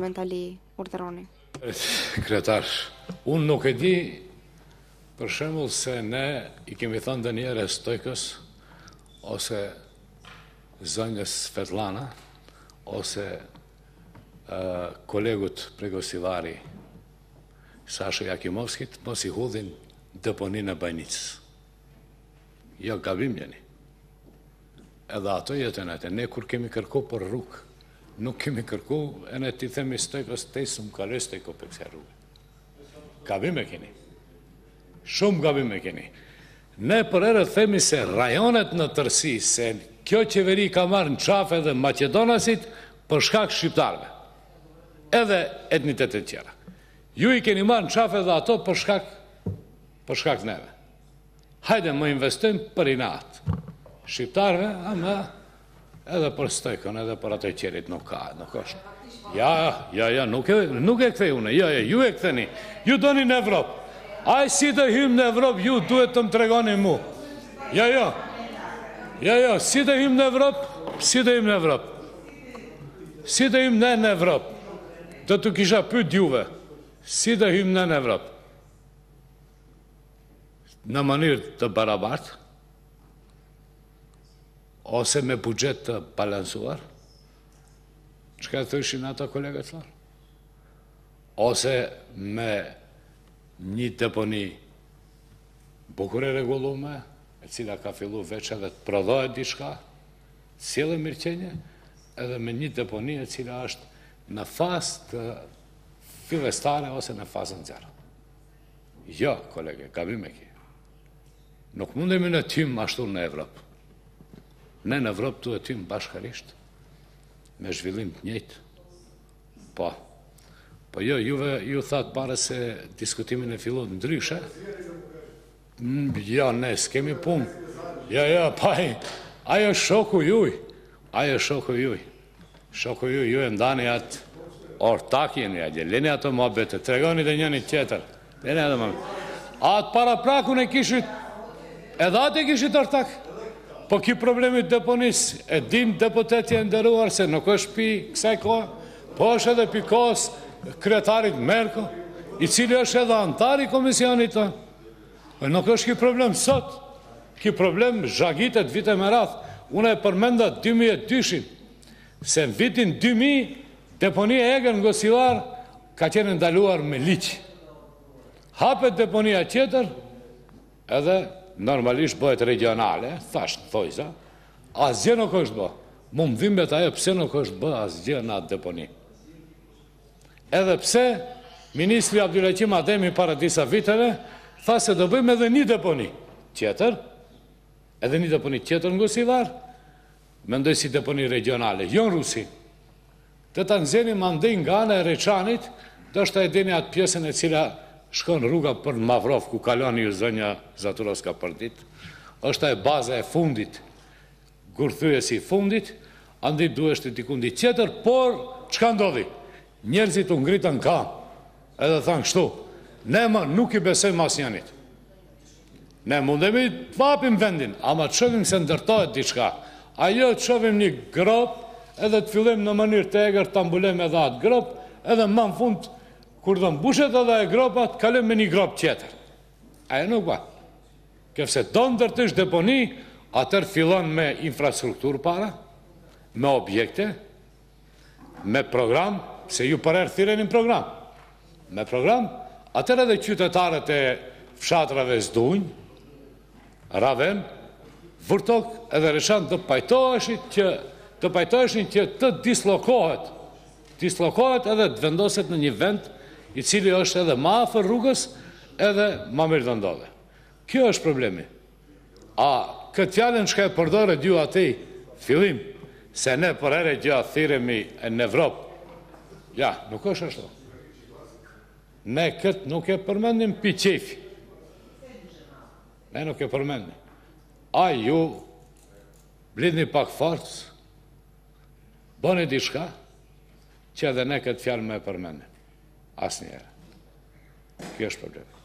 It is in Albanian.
Mentali urdhëroni. Kryetar, unë nuk e di për shembull se ne i kemi thënë ndonjëherë Stojkës ose zonjës Svetlana ose kolegut Pregosivari Sasha Jakimovskit mos i hudhin deponinë e Bajnicës. Jo, gabim jeni. Edhe ato jetën atë. Ne kur kemi kërku për rrugë, nuk kemi kërku, e ne ti themi Stojkës te së më kaloj Stojko për kësaj rrugë. Gabim e keni. Shumë gabim e keni. Ne për herë themi se rajonet në tërësi, se kjo qeveri ka marrë në qafë edhe Macedonasit për shkak shqiptarve. Edhe etnitetet tjera. Ju i keni marrë në qafë edhe ato për shkak neve. Hajde më investojmë për inat. Shqiptarve, ama edhe për Stojkon, edhe për ato qerit nuk është. Ja, nuk e kthej une, ju e ktheni. Ju doni në Evropë. Aj si të hymë në Evropë, ju duhet të më tregoni mu. Ja, si të hymë në Evropë, si të hymë në Evropë. Do të kisha pyet juve, si të hymë në Evropë. Në mënyrë të barabartë, ose me buxhet të balansuar, çka thëshin ata kolegët thonë? Ose me një deponi bukur e rregulluar, e cila ka filluar veç edhe të prodhohet diçka, sjellë mirëqenie, edhe me një deponi e cila është në fazë të fillestare ose në fazën zero. Jo, kolege, gabim e ki. Nuk mundemi në tym ashtu në Evropë. Ne në Evropë tu e tym bashkarisht, me zhvillim të njëjtë. Po jo, ju thatë pare se diskutimin e fillot ndryshe. Ja, ne s'kemi punë. Ja, ajo shoku juj. Shoku juj, ju e ndani atë ortakin, leni ato mohabete, tregoni dhe njëni tjetër. Atë para prakun e kishit, edhe atë e kishit ortak. Po ki problemit deponis, e din deputeti e nderuar se nuk është pi kësaj kohë, po është edhe pi kohës kryetarit Merko, i cili është edhe antari komisionit të. Nuk është ki problem sot, ki problem zhagitet vite me rath. Unë e përmenda 2002, se në vitin 2000, deponia Eger në Gosivar ka qenë ndaluar me liq. Hapet deponia tjetër, edhe normalisht bëhet regionale, thashtë thojza, asgjë nuk është bë. Mu më dhimbet ajo pse nuk është bë asgjë në atë deponi. Edhe pse, Ministri Abdulhakim Ademi para disa viteve, tha se do bëjmë edhe një deponi tjetër, edhe një deponi tjetër në Gosivar, mendoj si deponi regionale, jo në Rusi. Të të nxjerrim mandej nga ana e Reçanit, do shta e dini atë pjesën e cila shkon rruga për Mavrov, ku kaloni ju zënja Zaturovska për dit, është e baza e fundit, gurthyesi i fundit, andi duhesht të dikundi tjetër, por çka ndodhi? Njerëzit u ngritën kam, edhe thanë kështu, ne më nuk i besojmë asnjënit. Ne mundemi të vapim vendin, ama të shohim se ndërtohet diçka. Ajo të shohim një grop, edhe të fillim në mënyrë të egër të ambulem edhe atë grop, edhe më në fund kur dhe mbushet edhe e gropat, kalem me një grop tjetër. Aja nuk ba. Këfse do ndërtysh deponi, atër fillon me infrastrukturë para, me objekte, me program, se ju përherë thirenin program. Me program, atër edhe qytetarët e fshatrave Zdunj, Raven, Vërtok edhe Reshan të pajtoheshin që të dislokohet edhe të vendoset në një vend i cili është edhe ma afër rrugës, edhe ma mirë të ndodhe. Kjo është problemi. A këtë fjallën që ka e përdore dy atij fillim, se ne për ere gjatë thiremi në Evropë, ja, nuk është ashtu. Ne këtë nuk e përmendim pi qefi. Ne nuk e përmendim. A ju blidni pak forcë, bëni diçka, që edhe ne këtë fjallë me përmendim. Asnjëherë. Kjo është problemi.